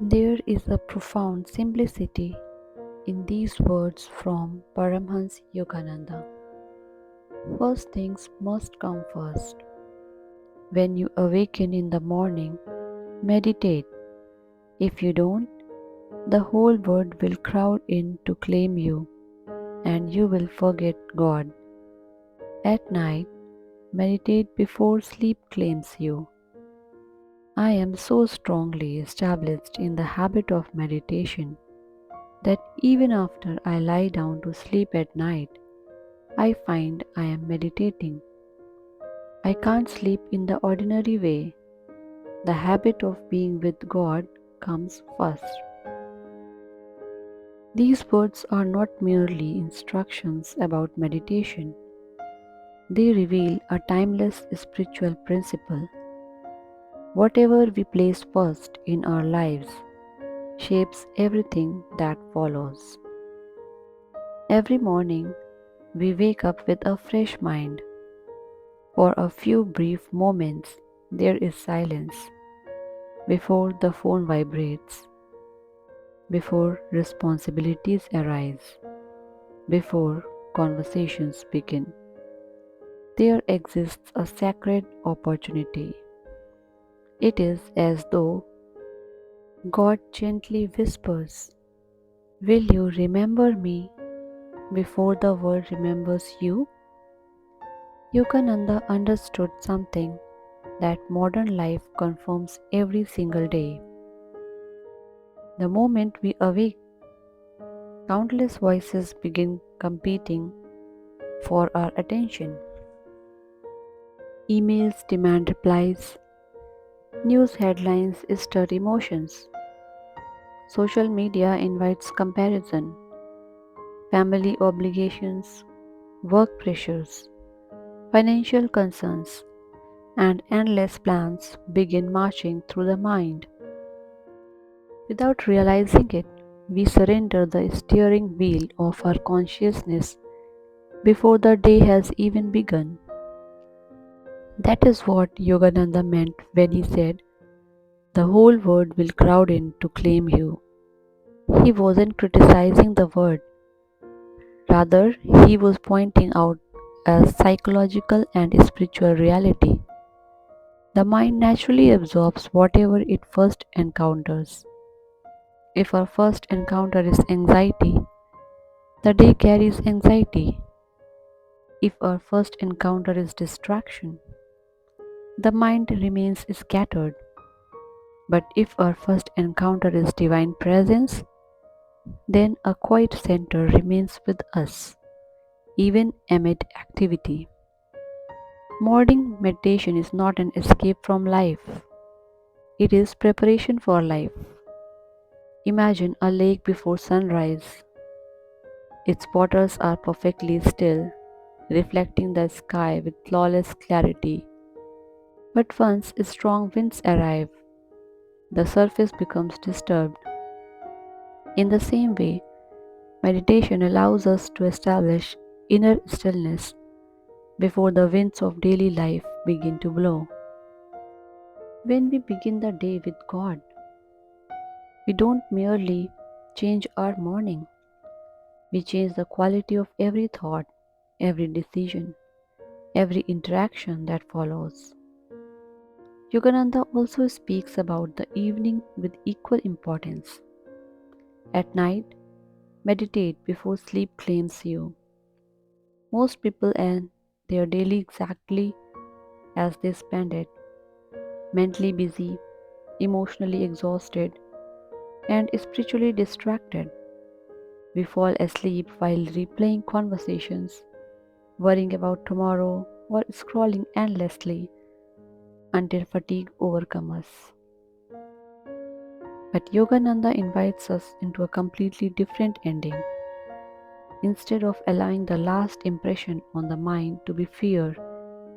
There is a profound simplicity in these words from Paramahansa Yogananda. First things must come first. When you awaken in the morning, meditate. If you don't, the whole world will crowd in to claim you, and you will forget God. At night, meditate before sleep claims you. I am so strongly established in the habit of meditation that even after I lie down to sleep at night, I find I am meditating. I can't sleep in the ordinary way. The habit of being with God comes first. These words are not merely instructions about meditation, they reveal a timeless spiritual principle. Whatever we place first in our lives shapes everything that follows. Every morning, we wake up with a fresh mind. For a few brief moments, there is silence before the phone vibrates, before responsibilities arise, before conversations begin. There exists a sacred opportunity. It is as though God gently whispers, "Will you remember me before the world remembers you?" Yogananda understood something that modern life confirms every single day. The moment we awake, countless voices begin competing for our attention. Emails demand replies, news headlines stir emotions, social media invites comparison, family obligations, work pressures, financial concerns, and endless plans begin marching through the mind. Without realizing it, we surrender the steering wheel of our consciousness before the day has even begun. That is what Yogananda meant when he said, "The whole world will crowd in to claim you." He wasn't criticizing the word, rather, he was pointing out a psychological and spiritual reality. The mind naturally absorbs whatever it first encounters. If our first encounter is anxiety, the day carries anxiety. If our first encounter is distraction, the mind remains scattered. But if our first encounter is divine presence, then a quiet center remains with us, even amid activity. Morning meditation is not an escape from life, it is preparation for life. Imagine a lake before sunrise. Its waters are perfectly still, reflecting the sky with flawless clarity. But once strong winds arrive, the surface becomes disturbed. In the same way, meditation allows us to establish inner stillness before the winds of daily life begin to blow. When we begin the day with God, we don't merely change our morning, we change the quality of every thought, every decision, every interaction that follows. Yogananda also speaks about the evening with equal importance. At night, meditate before sleep claims you. Most people end their daily exactly as they spend it, mentally busy, emotionally exhausted, and spiritually distracted. We fall asleep while replaying conversations, worrying about tomorrow, or scrolling endlessly until fatigue overcomes us. But Yogananda invites us into a completely different ending. Instead of allowing the last impression on the mind to be fear,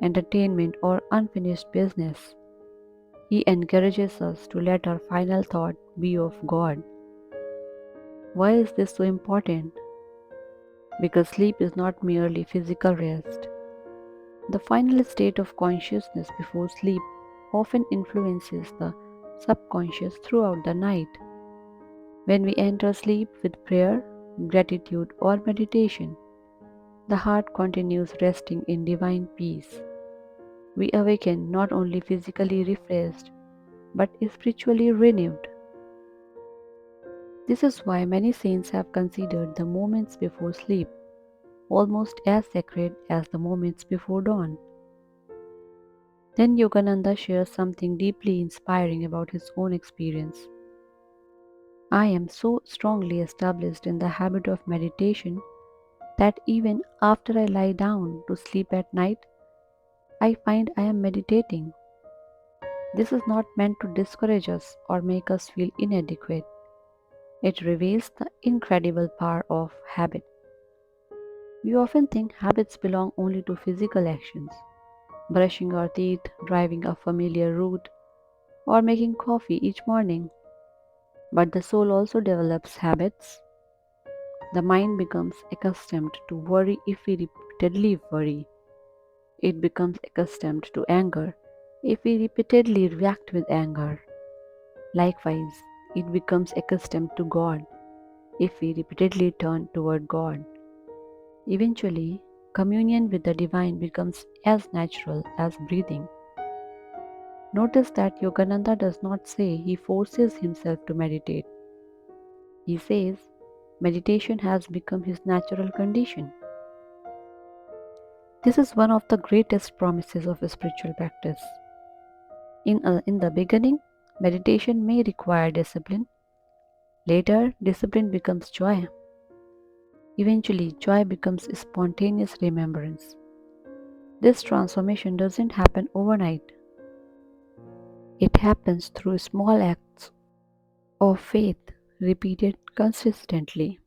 entertainment, or unfinished business, he encourages us to let our final thought be of God. Why is this so important? Because sleep is not merely physical rest. The final state of consciousness before sleep often influences the subconscious throughout the night. When we enter sleep with prayer, gratitude, or meditation, the heart continues resting in divine peace. We awaken not only physically refreshed but spiritually renewed. This is why many saints have considered the moments before sleep almost as sacred as the moments before dawn. Then Yogananda shares something deeply inspiring about his own experience. I am so strongly established in the habit of meditation that even after I lie down to sleep at night, I find I am meditating. This is not meant to discourage us or make us feel inadequate. It reveals the incredible power of habit. We often think habits belong only to physical actions, brushing our teeth, driving a familiar route, or making coffee each morning. But the soul also develops habits. The mind becomes accustomed to worry if we repeatedly worry. It becomes accustomed to anger if we repeatedly react with anger. Likewise, it becomes accustomed to God if we repeatedly turn toward God. Eventually, communion with the divine becomes as natural as breathing. Notice that Yogananda does not say he forces himself to meditate. He says meditation has become his natural condition. This is one of the greatest promises of spiritual practice. In the beginning, meditation may require discipline. Later, discipline becomes joy. Eventually, joy becomes spontaneous remembrance. This transformation doesn't happen overnight. It happens through small acts of faith repeated consistently.